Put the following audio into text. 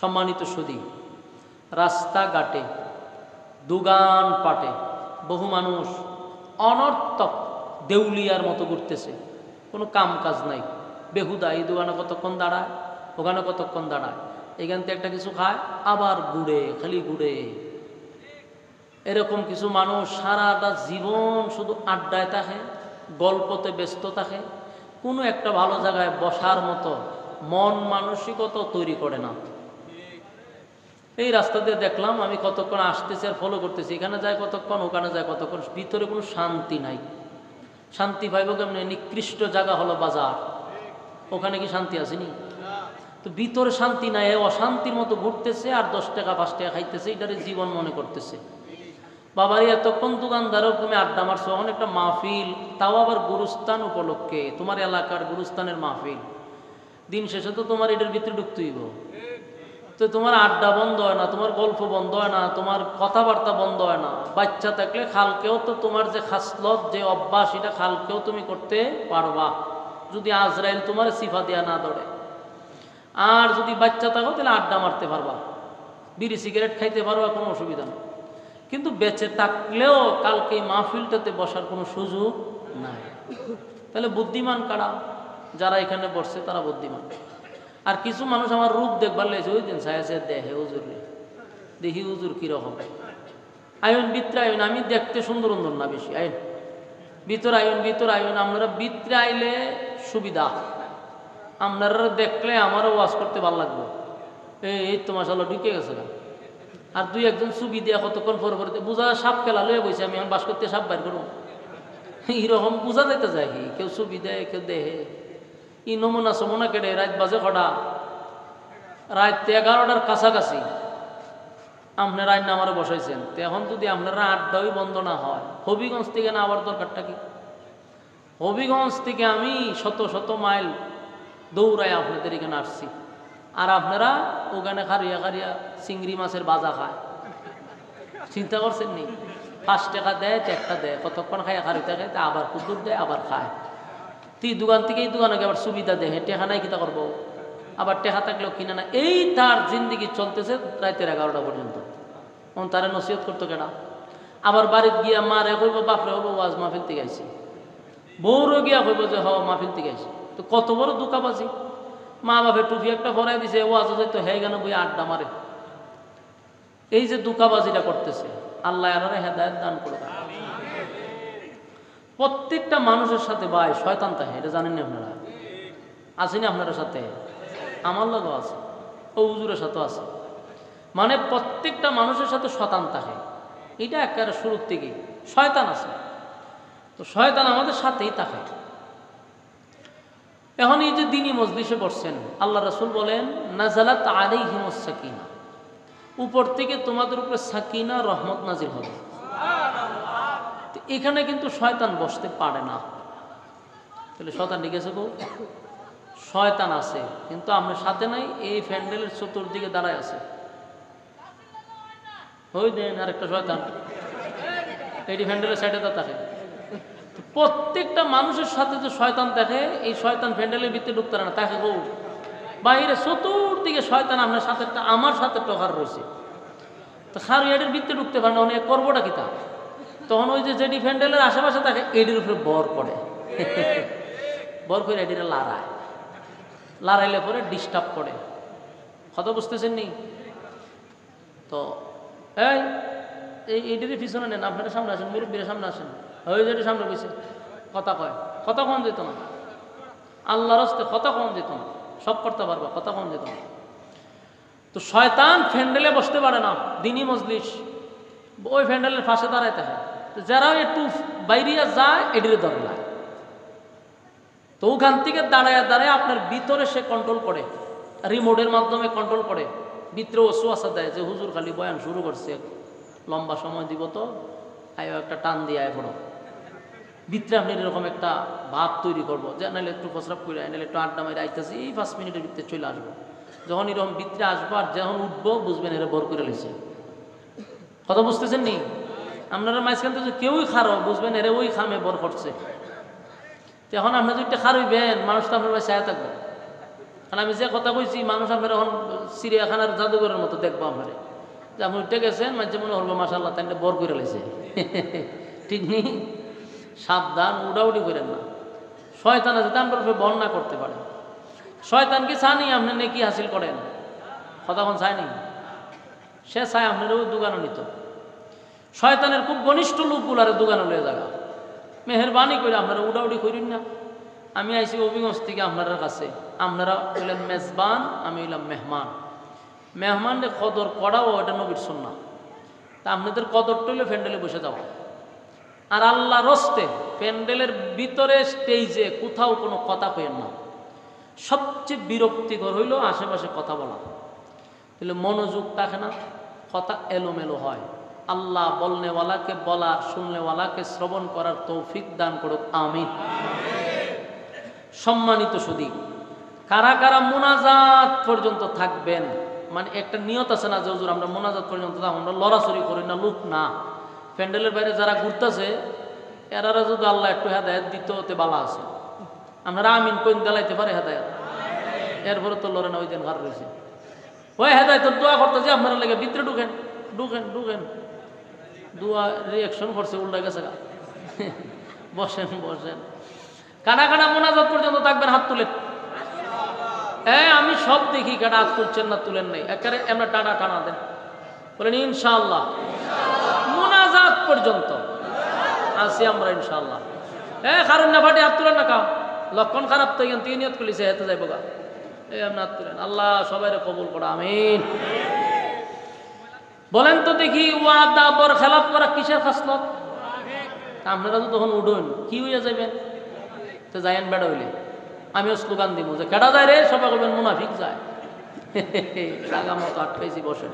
সম্মানিত সুধী, রাস্তাঘাটে দোকান পাটে বহু মানুষ অনর্থক দেউলিয়ার মতো ঘুরতেছে, কোনো কাম কাজ নাই, বেহুদা। এই দোকানে কতক্ষণ দাঁড়ায়, ওখানে কতক্ষণ দাঁড়ায়, এখান থেকে একটা কিছু খায় আবার ঘুরে, খালি ঘুরে। এরকম কিছু মানুষ সারাটা জীবন শুধু আড্ডায় থাকে, গল্পতে ব্যস্ত থাকে, কোনো একটা ভালো জায়গায় বসার মতো মন মানসিকতা তৈরি করে না। এই রাস্তা দিয়ে দেখলাম আমি, কতক্ষণ আসতেছি আর ফলো করতেছি, এখানে যায় কতক্ষণ, ওখানে যায় কতক্ষণ, ভিতরে কোনো শান্তি নাই। শান্তি পাইব কেমনে? নিকৃষ্ট জায়গা হলো বাজার, ওখানে কি শান্তি আসেনি? তো ভিতরে শান্তি নাই, অশান্তির মতো ঘুরতেছে আর 10 টাকা 5 টাকা খাইতেছে, এটারে জীবন মনে করতেছে। বাবারই এতক্ষণ দোকানদারও তুমি আড্ডা মারছো, এখন একটা মাহফিল, তাও আবার গুরুস্থান উপলক্ষে, তোমার এলাকার গুরুস্থানের মাহফিল। দিন শেষে তো তোমার এটার ভিতরে ঢুকতে হইব। তো তোমার আড্ডা বন্ধ হয় না, তোমার গল্প বন্ধ হয় না, তোমার কথাবার্তা বন্ধ হয় না। বাচ্চা থাকলে খালকেও তো তোমার যে খাসলত, যে অভ্যাস, এটা খালকেও তুমি করতে পারবা, যদি আজরাইল তোমার সিফা দিয়া না ধরে। আর যদি বাচ্চা থাকো তাহলে আড্ডা মারতে পারবা, বিড়ি সিগারেট খাইতে পারবা, কোনো অসুবিধা নেই। কিন্তু বেঁচে থাকলেও কালকে মাহফিলটাতে বসার কোনো সুযোগ নাই। তাহলে বুদ্ধিমান কারা? যারা এখানে বসছে তারা বুদ্ধিমান। আর কিছু মানুষ আমার রূপ দেখবার লেগেছে, ওই দিন সায়াসে দেখে হুজুর, দেখি হুজুর কিরকম। আয়ন ভিতরে আয়ন, আমি দেখতে সুন্দর সুন্দর না বেশি, আইন ভিতর আয়ন, ভিতর আয়ন। আপনারা ভিতরে আইলে সুবিধা, আপনারা দেখলে আমারও ওয়াজ করতে ভালো লাগবে। এই তো মাশাআল্লাহ ঢুকে গেছে না। আর দুই একজন ছবি দিয়ে কতক্ষণ পরে পরে বোঝা, সাপ খেলা লয়ে বসে, আমি এখন বাস করতে সাপ বাইর করবো, এইরকম বোঝা যাইতে যায়। কি কেউ ছবি দেয়, কেউ দেহে। ই নমুনা সমুনা কেটে রাত বাজে কটা, রাত 11টার কাছাকাছি আপনারা আইন আমারও বসাইছেন। তো এখন যদি আপনারা আড্ডাই বন্ধ না হয়, হবিগঞ্জ থেকে না আবার দরকারটা কি? হবিগঞ্জ থেকে আমি শত শত মাইল দৌড়ায় আপনাদের এখানে আসছি, আর আপনারা ওখানে খারিয়া খারিয়া চিংড়ি মাছের বাজা খায়। চিন্তা করছেন নি? 5 টাকা দেয়, 1 টাকা দেয়, কতক্ষণ খাইয়া খারিতে খায়, আবার কুকুর দেয়, আবার খায়। তুই দোকান থেকে এই দোকানে আবার সুবিধা দেয়, টেকা নাই কিতা করবো, আবার টেকা থাকলেও কিনে না। এই তার জিন্দিগি চলতেছে রাতের 11টা পর্যন্ত। তারা নসিহত করতো কেনা? আবার বাড়িতে গিয়া মারে হইব, বাপরে হইব, ওয়াজ মাহফিল থেকে আইছি, বউরও গিয়া হইব যে হ মাহফিল থেকে আইছি। তো কত বড় দুকাবাজি! মা বাপের টুপি একটা পরাই দিছে, ওয়াজও যাইতো, হ্যাঁ কেন বই আড্ডা মারে। এই যে দুকাবাজিটা করতেছে, আল্লাহ আল্লাহরে হেদায়েত দান করবে। প্রত্যেকটা মানুষের সাথে ভাই শয়তান থাকে, এটা জানেন না আপনারা? আসেনি আপনার সাথে? আমার লগও আছে, ও হুজুরের সাথেও আছে। মানে প্রত্যেকটা মানুষের সাথে শয়তান থাকে, এটা একেবারে শুরুর থেকেই শয়তান আছে। তো শয়তান আমাদের সাথেই থাকে। এখন এই যে দিনী মজলিসে বসছেন, আল্লাহ রাসূল বলেন নাযালাত আলাইহিমুস সাকিনা, উপর থেকে তোমাদের উপরে সাকিনা, রহমত নাজিল হবে। এখানে কিন্তু শয়তান বসতে পারে না। তাহলে শয়তান লিখেছে গো, শয়তান আছে কিন্তু আমরা সাথে নাই। এই প্যান্ডেলের চতুর্দিকে দাঁড়ায় আছে, ওই দেন আরেকটা শয়তান এই প্যান্ডেলের সাইডে থাকে। প্রত্যেকটা মানুষের সাথে যে শয়তান দেখে, এই শয়তান প্যান্ডেলের ভিতরে ঢুকতে না, তাকে গো বাইরে চতুর্দিকে শয়তান আপনার সাথে, আমার সাথে টকার রয়েছে। তো খারু এটির ভিতরে ঢুকতে পারে না, অনেক করবোটা কি তা? তখন ওই যে যেটি প্যান্ডেলের আশেপাশে থাকে এটির উপরে বর করে, বর করে এটির লড়ায়, লড়াইলে পরে ডিস্টার্ব করে। কথা বুঝতেছেন নি? তো এই এটির পিছনে নেন, আপনারা সামনে আসেন, মুরব্বীরা সামনে আসেন। ওই যেটি সামনে বসে কথা কয়, কথা কম যেত না, আল্লাহর হস্তে কথা কম যেত না, সব করতে পারবা, কথা কম যেত না। তো শয়তান প্যান্ডেলে বসতে পারে না, দিনী মজলিস ওই প্যান্ডেলের পাশে দাঁড়ায় থাকে। যারা একটু বাইরিয়া যায় এটির দরকার, তো ওখান থেকে দাঁড়ায় দাঁড়ায় আপনার ভিতরে সে কন্ট্রোল করে, রিমোটের মাধ্যমে কন্ট্রোল করে। ভিতরে ওয়াসওয়াসা দেয় যে হুজুর খালি বয়ান শুরু করছে, লম্বা সময় দিব, তো আয়ো একটা টান দিয়ে আয় পড়ো। ভিতরে আপনি এরকম একটা ভাব তৈরি করবো যে নাহলে একটু প্রস্রাব করে, নাহলে একটু আড্ডা মারি আইতেছি, এই 5 মিনিটের ভিতরে চলে আসবো। যখন এরকম ভিতরে আসবো আর যখন উঠবো বুঝবেন এরা বর করে লেছে। কথা বুঝতেছেন নি? আপনারা মাঝখান থেকে কেউই খারো বুঝবেন এরা ওই খামে বর করছে। এখন আপনি যদি একটা খারইবেন, মানুষ তো আপনার চায় থাকবে। কারণ আমি যে কথা কইছি, মানুষ আপনার এখন চিড়িয়াখানার জাদুঘরের মতো দেখবো আপনারে যে আপনি উঠে গেছেন মাঝে মনে হলবো মাসাল্লাহ তাই বর করে লেছে ঠিক নেই। সাবধান, উড়াউড়ি করেন না। শয়তান আছে তা আমরা বর্ণনা করতে পারে। শয়তান কি চানি আপনি নেকি হাসিল করেন? কতক্ষণ চায়নি, সে চায় আপনারও দোকানও নিত। শয়তানের খুব ঘনিষ্ঠ লোকগুলারে দোকানে লয়ে যাগা। মেহরবানি করে আপনারা উড়াউড়ি করেন না। আমি আইসি অভিগঞ্জ থেকে আপনার কাছে, আপনারা হইলেন মেজবান, আমি হইলাম মেহমান। মেহমানদের কদর করাও এটা নবীর সুন্নাহ। তা আপনাদের কদরটা হইলে প্যান্ডেলে বসে যাওয়া। আর আল্লাহ রস্তে প্যান্ডেলের ভিতরে স্টেজে কোথাও কোনো কথা কইেন না। সবচেয়ে বিরক্তিকর হইল আশেপাশে কথা বলা, তাহলে মনোযোগ থাকে না, কথা এলোমেলো হয়। আল্লাহ বলনেওয়ালাকে বলা, শুননেওয়ালাকে শ্রবণ করার তৌফিক দান করুক, আমিন। সম্মানিত সুধী, কারা কারা মোনাজাত পর্যন্ত থাকবেন? মানে একটা নিয়ত আছে না যে হুজুর আমরা মোনাজাত পর্যন্ত আমরা লড়াচড়ি করি না, লুক না। প্যান্ডেলের বাইরে যারা ঘুরতেছে এরা যদি আল্লাহ একটু হেদায়েত দিত ওতে বালা আছে। আপনারা আমিন কইন দেলাইতে পারে হেদায়েত, এরপরে তো লড়ে না। ওই দিন ঘর রয়েছে ওই হেদায়েতের দোয়া করতেছে, আপনারা লেগে ভিতরে ঢুকেন ঢুকেন ঢুকেন। দোয়া রিয়াকশন করছে, উল্টা গেছে। বসেন বসেন। কানা কানা মোনাজাত পর্যন্ত থাকবেন, হাত তুলেন। হ্যাঁ আমি সব দেখি কাটা হাত তুলছেন না, তুলেন নাই, একেবারে আমরা টানা টানা দেন, বলেন ইনশাআল্লাহ। মোনাজাত পর্যন্ত আসি আমরা ইনশাআল্লাহ। হ্যাঁ কারণ না ফাটে হাত তুলেন না, কাউ লক্ষণ খারাপ তো এখান থেকে নিয়ত করলিছে হেতে যাইব গা। এই আপনি হাত তুলেন, আল্লাহ সবাই কবুল করা, আমিন। বলেন তো দেখি ওয়াদা বর খেলাপ করা কিসের খাসলত? আপনারা তো তখন উঠুন, কি হইয়া যাবেন? তো যাইয়েন বেড়া হইলে আমিও স্লোগান দিব যে কেডা যায় রে, সবাই বলবেন মুনাফিক যায়। জাগা মতো আটকাইছি, বসেন।